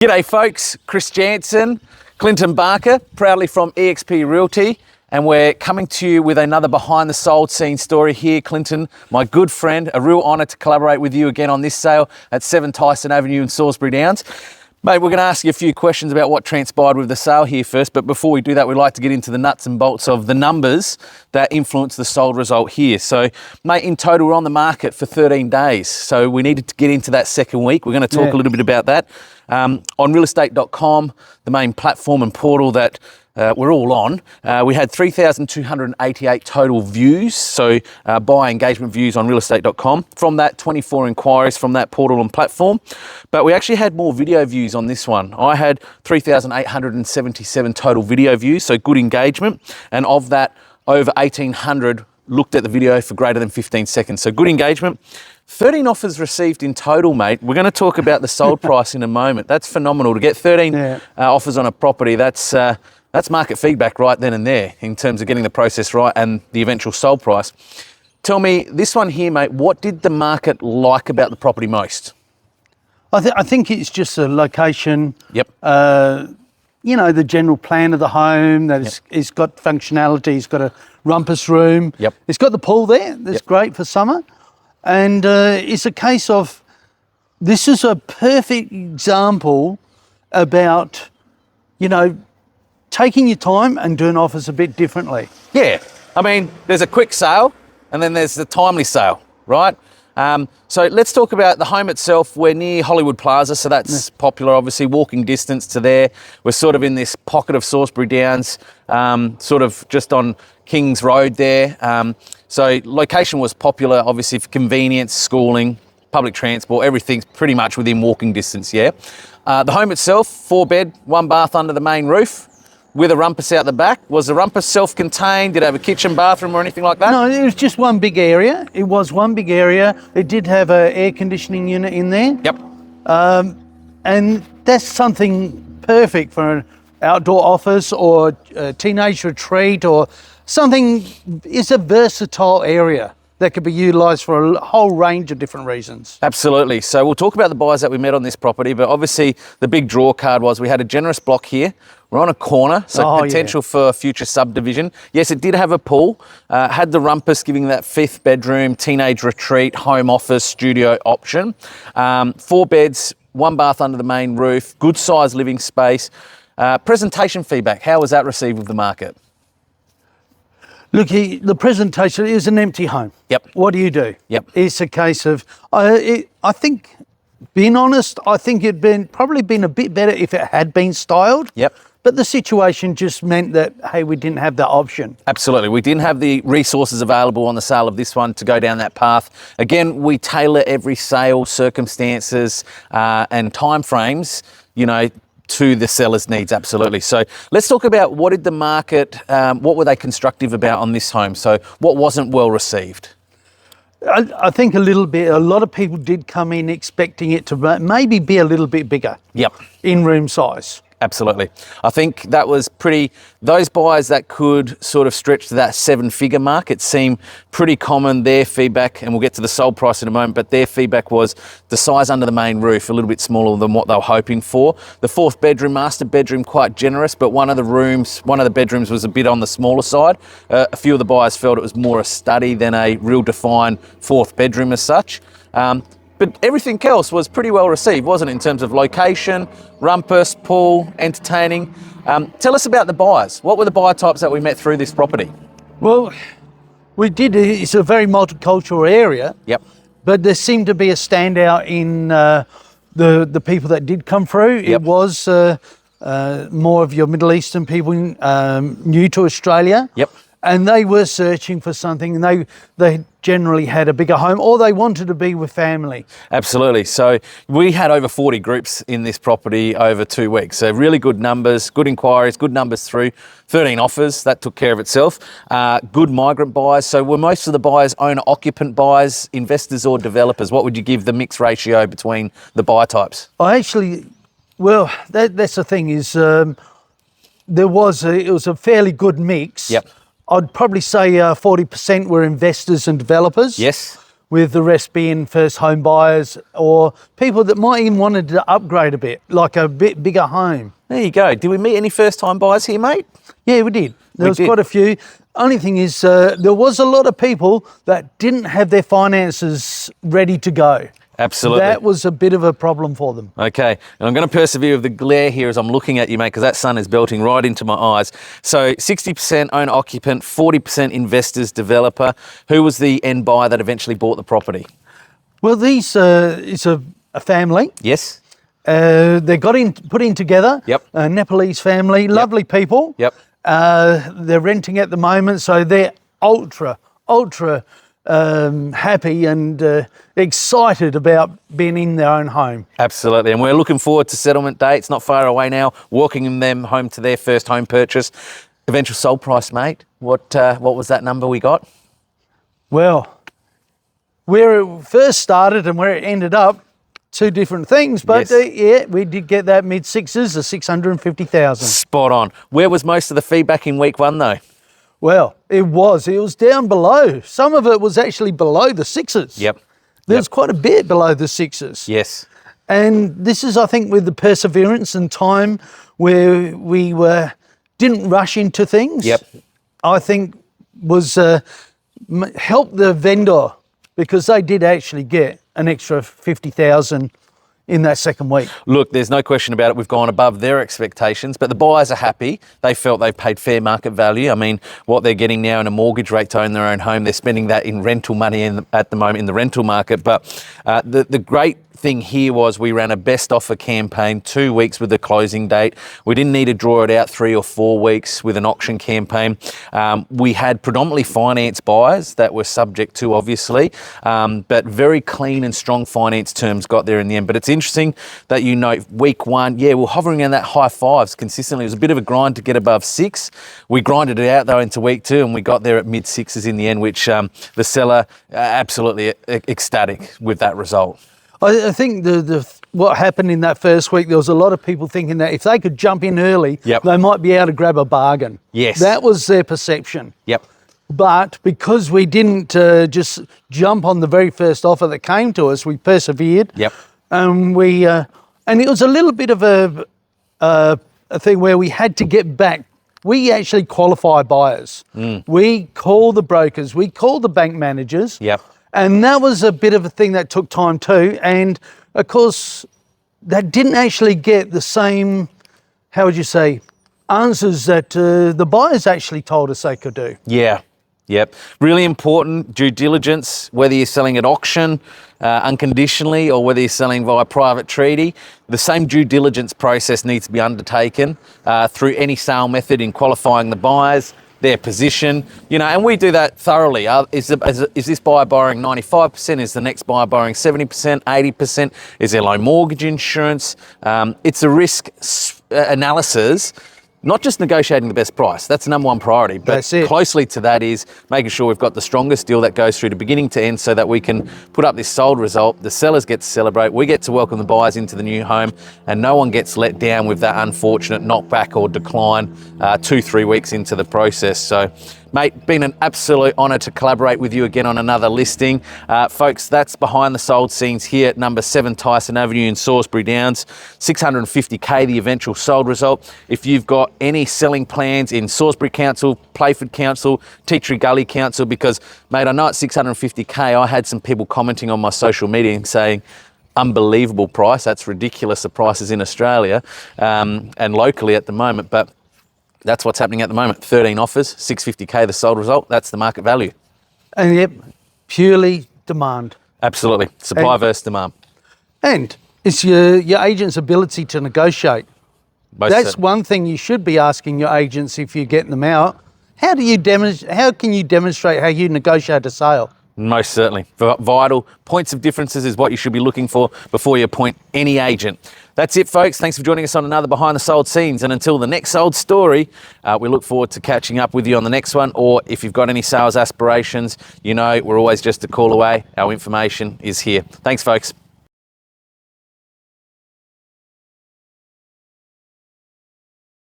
G'day folks, Chris Jansen, Clinton Barker, proudly from eXp Realty, and we're coming to you with another behind the sold scene story here. Clinton, my good friend, a real honour to collaborate with you again on this sale at 7 Tyson Avenue in Salisbury Downs. Mate, we're going to ask you a few questions about what transpired with the sale here first, but before we do that, we'd like to get into the nuts and bolts of the numbers that influence the sold result here. So, mate, in total, we're on the market for 13 days. So we needed to get into that second week. We're going to talk a little bit about that. On realestate.com, the main platform and portal that we're all on, we had 3,288 total views, so buyer engagement views on realestate.com. From that, 24 inquiries from that portal and platform. But we actually had more video views on this one. I had 3,877 total video views, so good engagement. And of that, over 1,800 looked at the video for greater than 15 seconds. So good engagement. 13 offers received in total, mate. We're going to talk about the sold price in a moment. That's phenomenal. To get 13 offers on a property, that's market feedback right then and there in terms of getting the process right and the eventual sold price. Tell me, this one here, mate, what did the market like about the property most? I think it's just the location. Yep. You know, the general plan of the home, that it's got functionality, it's got a rumpus room. Yep. It's got the pool there, that's great for summer. And it's a case of, this is a perfect example about, you know, taking your time and doing offers a bit differently. Yeah, I mean, there's a quick sale and then there's the timely sale, right? So let's talk about the home itself. We're near Hollywood Plaza, so that's popular, obviously, walking distance to there. We're sort of in this pocket of Salisbury Downs, sort of just on Kings Road there. So location was popular, obviously, for convenience, schooling, public transport, everything's pretty much within walking distance, yeah. The home itself, 4-bed, 1 bath under the main roof, with a rumpus out the back. Was the rumpus self-contained? Did it have a kitchen, bathroom or anything like that? No, it was just one big area. It was one big area. It did have an air conditioning unit in there. Yep. And that's something perfect for an outdoor office or a teenage retreat or something. It's a versatile area that could be utilised for a whole range of different reasons. Absolutely. So we'll talk about the buyers that we met on this property, but obviously the big draw card was we had a generous block here. We're on a corner, so potential for future subdivision. Yes, it did have a pool, had the rumpus giving that 5th bedroom, teenage retreat, home office, studio option. 4 beds, 1 bath under the main roof, good size living space. Presentation feedback, how was that received with the market? Look, the presentation is an empty home. Yep. What do you do? Yep. It's a case of, I think, being honest, I think it'd probably been a bit better if it had been styled. Yep. But the situation just meant that, hey, we didn't have that option. Absolutely. We didn't have the resources available on the sale of this one to go down that path. Again, we tailor every sale, circumstances and timeframes, you know, to the seller's needs, absolutely. So let's talk about what did the market, what were they constructive about on this home? So what wasn't well received? I think a lot of people did come in expecting it to maybe be a little bit bigger. Yep. In room size. Absolutely. I think that was those buyers that could sort of stretch to that 7-figure mark, it seemed pretty common. Their feedback, and we'll get to the sold price in a moment, but their feedback was the size under the main roof, a little bit smaller than what they were hoping for. The 4th bedroom, master bedroom, quite generous, but one of the bedrooms was a bit on the smaller side. A few of the buyers felt it was more a study than a real defined 4th bedroom as such. But everything else was pretty well received, wasn't it, in terms of location, rumpus, pool, entertaining. Tell us about the buyers. What were the buyer types that we met through this property? Well, it's a very multicultural area. Yep. But there seemed to be a standout in the people that did come through. Yep. It was more of your Middle Eastern people new to Australia. Yep. And they were searching for something, and they generally had a bigger home, or they wanted to be with family. Absolutely. So we had over 40 groups in this property over 2 weeks. So really good numbers, good inquiries, good numbers through. 13 offers, that took care of itself. Good migrant buyers. So were most of the buyers owner-occupant buyers, investors or developers? What would you give the mix ratio between the buyer types? That's the thing is, it was a fairly good mix. Yep. I'd probably say 40% were investors and developers. Yes. with the rest being first home buyers or people that might even wanted to upgrade a bit, like a bit bigger home. There you go. Did we meet any first-time buyers here, mate? Yeah, we did. There was quite a few. Only thing is, there was a lot of people that didn't have their finances ready to go. Absolutely. That was a bit of a problem for them. Okay, and I'm going to persevere with the glare here as I'm looking at you, mate, because that sun is belting right into my eyes. So 60% owner-occupant, 40% investors, developer. Who was the end buyer that eventually bought the property? Well, it's a family. Yes. They put in together. Yep. A Nepalese family, lovely people. Yep. They're renting at the moment, so they're ultra happy and excited about being in their own home. Absolutely, and we're looking forward to settlement dates, not far away now, walking them home to their first home purchase. Eventual sold price, mate, what was that number we got? Well, where it first started and where it ended up, two different things, but Yes. yeah, we did get that mid-sixes, the 650,000. Spot on. Where was most of the feedback in week one, though? Well, it was down below. Some of it was actually below the sixes. Yep. There's quite a bit below the sixes. Yes. And this is, I think, with the perseverance and time where we didn't rush into things. Yep. I think was helped the vendor because they did actually get an extra 50,000 in that second week. Look, there's no question about it. We've gone above their expectations, but the buyers are happy. They felt they've paid fair market value. I mean, what they're getting now in a mortgage rate to own their own home, they're spending that in rental money at the moment in the rental market. But the great thing here was we ran a best offer campaign 2 weeks with the closing date. We didn't need to draw it out 3 or 4 weeks with an auction campaign. We had predominantly finance buyers that were subject to, obviously, but very clean and strong finance terms got there in the end. But it's interesting that you note week one, yeah, we're hovering around that high fives consistently. It was a bit of a grind to get above 6. We grinded it out though into week 2 and we got there at mid 6s in the end, which the seller absolutely ecstatic with that result. I think what happened in that first week, there was a lot of people thinking that if they could jump in early, Yep. they might be able to grab a bargain. Yes. That was their perception. Yep. But because we didn't just jump on the very first offer that came to us, we persevered. Yep. And and it was a little bit of a thing where we had to get back. We actually qualify buyers. We call the brokers, we call the bank managers. Yep. And that was a bit of a thing that took time too. And of course, that didn't actually get the same, how would you say, answers that the buyers actually told us they could do. Yeah. Yep. Really important due diligence, whether you're selling at auction unconditionally or whether you're selling via private treaty. The same due diligence process needs to be undertaken through any sale method in qualifying the buyers, their position, and we do that thoroughly. Is this buyer borrowing 95%? Is the next buyer borrowing 70%, 80%? Is there low mortgage insurance? It's a risk analysis, not just negotiating the best price. That's the number one priority. But That's it. Closely to that is making sure we've got the strongest deal that goes through to beginning to end so that we can put up this sold result. The sellers get to celebrate. We get to welcome the buyers into the new home and no one gets let down with that unfortunate knockback or decline 2-3 weeks into the process. So, mate, been an absolute honour to collaborate with you again on another listing. Folks, that's behind the sold scenes here at number 7 Tyson Avenue in Salisbury Downs. 650K, the eventual sold result. If you've got any selling plans in Salisbury Council, Playford Council, Tea Tree Gully Council, because, mate, I know at 650K, I had some people commenting on my social media and saying, unbelievable price. That's ridiculous, the prices in Australia and locally at the moment. But that's what's happening at the moment. 13 offers, 650K the sold result. That's the market value. And yep, purely demand. Absolutely. Supply versus demand. And it's your agent's ability to negotiate. That's one thing you should be asking your agents if you're getting them out. How can you demonstrate how you negotiate a sale? Most certainly. Vital points of differences is what you should be looking for before you appoint any agent. That's it, folks. Thanks for joining us on another Behind the Sold Scenes. And until the next sold story, we look forward to catching up with you on the next one. Or if you've got any sales aspirations, we're always just a call away. Our information is here. Thanks, folks.